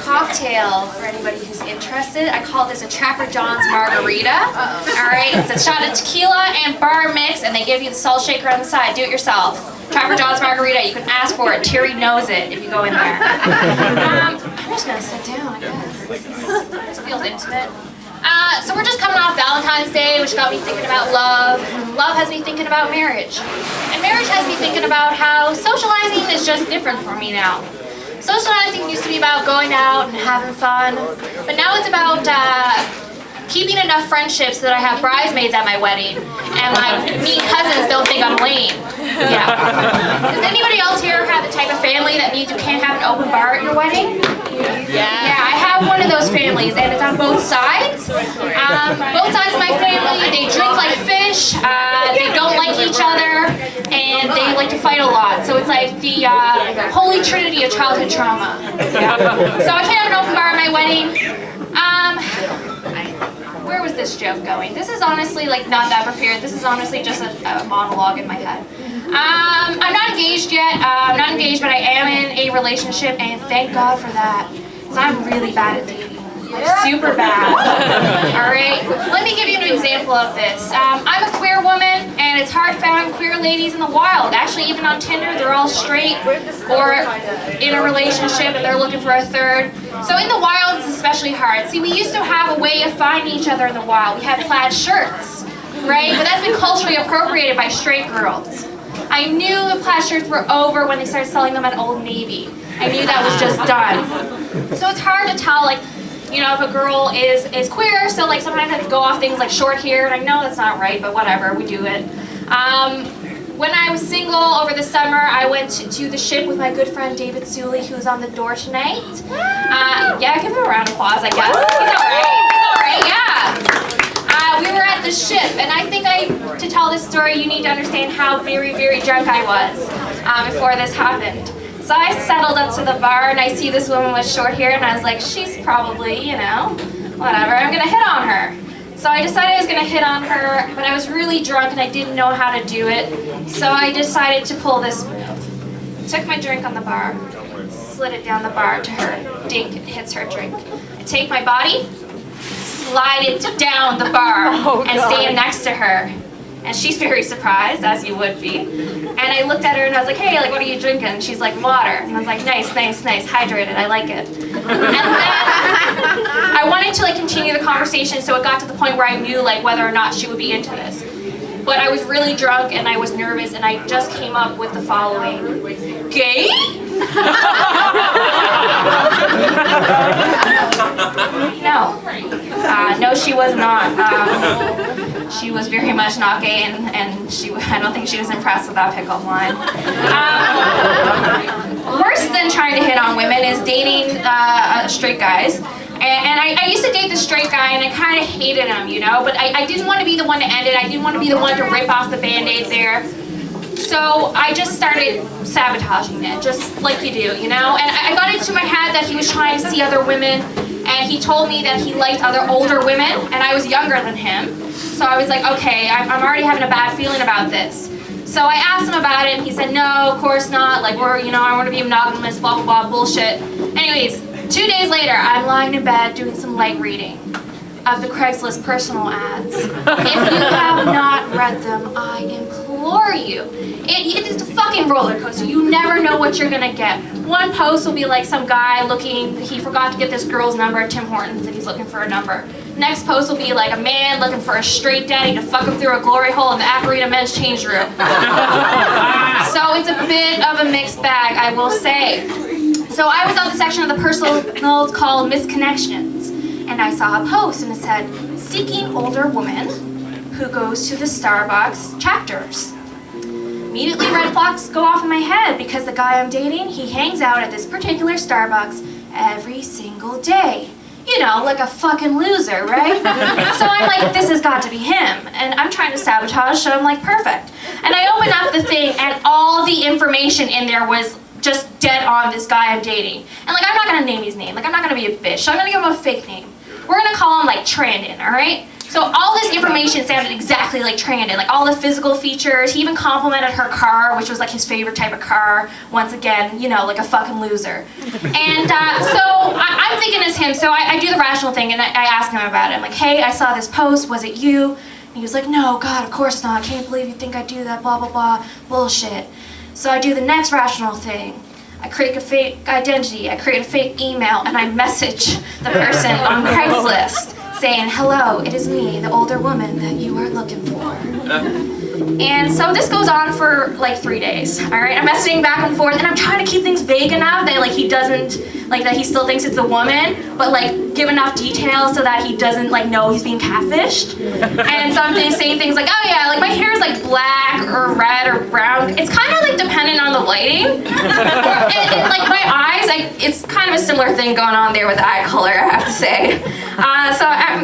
cocktail for anybody who's interested. I call this a Trapper John's Margarita. Alright, it's a shot of tequila and bar mix, and they give you the salt shaker on the side. Do it yourself. Trapper John's Margarita, you can ask for it. Terry knows it if you go in there. I'm just gonna sit down, I guess. This feels intimate. So we're just coming off Valentine's Day, which got me thinking about love. Love has me thinking about marriage. And marriage has me thinking about how socializing is just different for me now. Socializing used to be about going out and having fun, but now it's about keeping enough friendships so that I have bridesmaids at my wedding, and my mean cousins don't think I'm lame. Yeah. Does anybody else here have the type of family that means you can't have an open bar at your wedding? Yeah, I have one of those families, and it's on both sides. Both sides of my family, they drink like fish, they don't like each other, and they like to fight a lot. So it's like the holy trinity of childhood trauma. Yeah. So I can't have an open bar at my wedding. Where was this joke going? This is honestly like not that prepared. This is honestly just a monologue in my head. I'm not engaged yet. I'm not engaged, but I am in a relationship, and thank God for that. Because I'm really bad at dating. Like, super bad. Alright? Let me give you an example of this. I'm a queer woman, and it's hard to find queer ladies in the wild. Actually, even on Tinder, they're all straight or in a relationship, and they're looking for a third. So in the wild, it's especially hard. See, we used to have a way of finding each other in the wild. We had plaid shirts, right? But that's been culturally appropriated by straight girls. I knew the plaid shirts were over when they started selling them at Old Navy. I knew that was just done. So it's hard to tell, like, you know, if a girl is queer, so like sometimes I have to go off things like short hair, and I know that's not right, but whatever, we do it. When I was single over the summer, I went to the ship with my good friend David Suley, who's on the door tonight. Yeah, give him a round of applause, I guess. He's alright, yeah. We were at the ship, and I think to tell this story, you need to understand how very, very drunk I was before this happened. So I settled up to the bar, and I see this woman with short hair, and I was like, she's probably, you know, whatever, I'm gonna hit on her. So I decided I was gonna hit on her, but I was really drunk and I didn't know how to do it. So I decided to pull this move. Took my drink on the bar, slid it down the bar to her. Dink, it hits her drink. I take my body, slide it down the bar, and stand next to her. And she's very surprised, as you would be. And I looked at her and I was like, hey, like, what are you drinking? And she's like, water. And I was like, nice, nice, nice, hydrated, I like it. And then I wanted to like continue the conversation, so it got to the point where I knew like whether or not she would be into this. But I was really drunk and I was nervous, and I just came up with the following. Gay? No. No, she was not. She was very much not gay, and I don't think she was impressed with that pickup line. Worse than trying to hit on women is dating straight guys. And I used to date this straight guy, and I kind of hated him, you know, but I didn't want to be the one to end it. I didn't want to be the one to rip off the Band-Aids there. So I just started sabotaging it, just like you do, you know? And I got into my head that he was trying to see other women, and he told me that he liked other older women, and I was younger than him. So I was like, okay, I'm already having a bad feeling about this. So I asked him about it, and he said, no, of course not, like, I want to be monogamous, blah, blah, blah, bullshit. Anyways, 2 days later, I'm lying in bed doing some light reading of the Craigslist personal ads. If you have not read them, I implore you. It is a fucking roller coaster. You never know what you're gonna get. One post will be like some guy he forgot to get this girl's number at Tim Hortons and he's looking for a number. Next post will be like a man looking for a straight daddy to fuck him through a glory hole in the Aquarita men's change room. So it's a bit of a mixed bag, I will say. So I was on the section of the personals called Misconnections, and I saw a post and it said, seeking older woman who goes to the Starbucks chapters. Immediately red flags go off in my head because the guy I'm dating, he hangs out at this particular Starbucks every single day. You know, like a fucking loser, right? So I'm like, this has got to be him. And I'm trying to sabotage, so I'm like, perfect. And I open up the thing, and all the information in there was just dead on this guy I'm dating. And like, I'm not gonna name his name. Like, I'm not gonna be a bitch, so I'm gonna give him a fake name. We're gonna call him like Trandon, alright? So all this information sounded exactly like Trandon, like all the physical features. He even complimented her car, which was like his favorite type of car. Once again, you know, like a fucking loser. And so I'm rational thing, and I asked him about it. I'm like, hey, I saw this post, was it you? And he was like, no, God, of course not. I can't believe you think I do that, blah, blah, blah, bullshit. So I do the next rational thing. I create a fake identity, I create a fake email, and I message the person on Craigslist saying, hello, it is me, the older woman that you are looking for. And so this goes on for like 3 days, all right? I'm messaging back and forth, and I'm trying to keep things vague enough that like he doesn't, like that he still thinks it's a woman, but like give enough details so that he doesn't like know he's being catfished. And so I'm saying things like, oh yeah, like my hair is like black or red or brown. It's kind of like dependent on the lighting. and like my eyes, it's kind of a similar thing going on there with eye color, I have to say.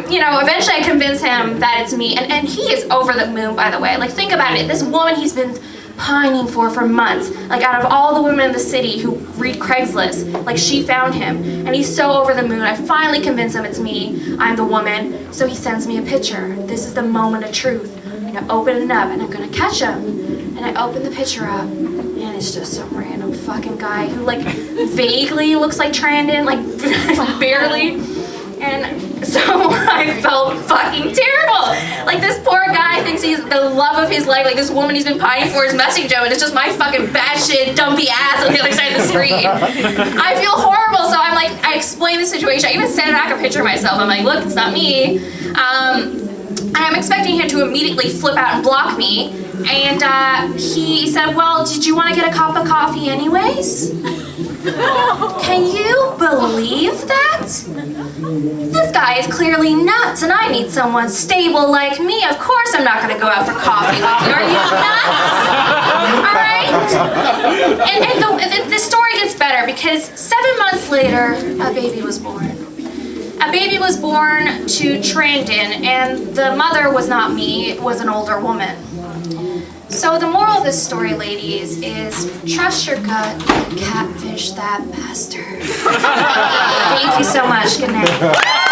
You know, eventually I convince him that it's me, and he is over the moon, by the way. Like, think about it. This woman he's been pining for months. Like, out of all the women in the city who read Craigslist, like, she found him, and he's so over the moon. I finally convince him it's me. I'm the woman. So he sends me a picture. This is the moment of truth. I'm gonna open it up, and I'm gonna catch him. And I open the picture up, and it's just some random fucking guy who, like, vaguely looks like Trandon, like, barely. And so I felt fucking terrible. Like, this poor guy thinks he's the love of his life. Like, this woman he's been pining for is messaging him, and it's just my fucking batshit dumpy ass on the other side of the screen. I feel horrible, so I'm like, I explain the situation. I even sent back a picture of myself. I'm like, look, it's not me. And I'm expecting him to immediately flip out and block me. And he said, well, did you want to get a cup of coffee anyways? Can you believe that? This guy is clearly nuts, and I need someone stable like me. Of course I'm not going to go out for coffee with you. Are you nuts? All right? And the story gets better, because 7 months later, a baby was born. A baby was born to Trandon, and the mother was not me, it was an older woman. So the moral of this story, ladies, is trust your gut and catfish that bastard. Thank you so much. Good night.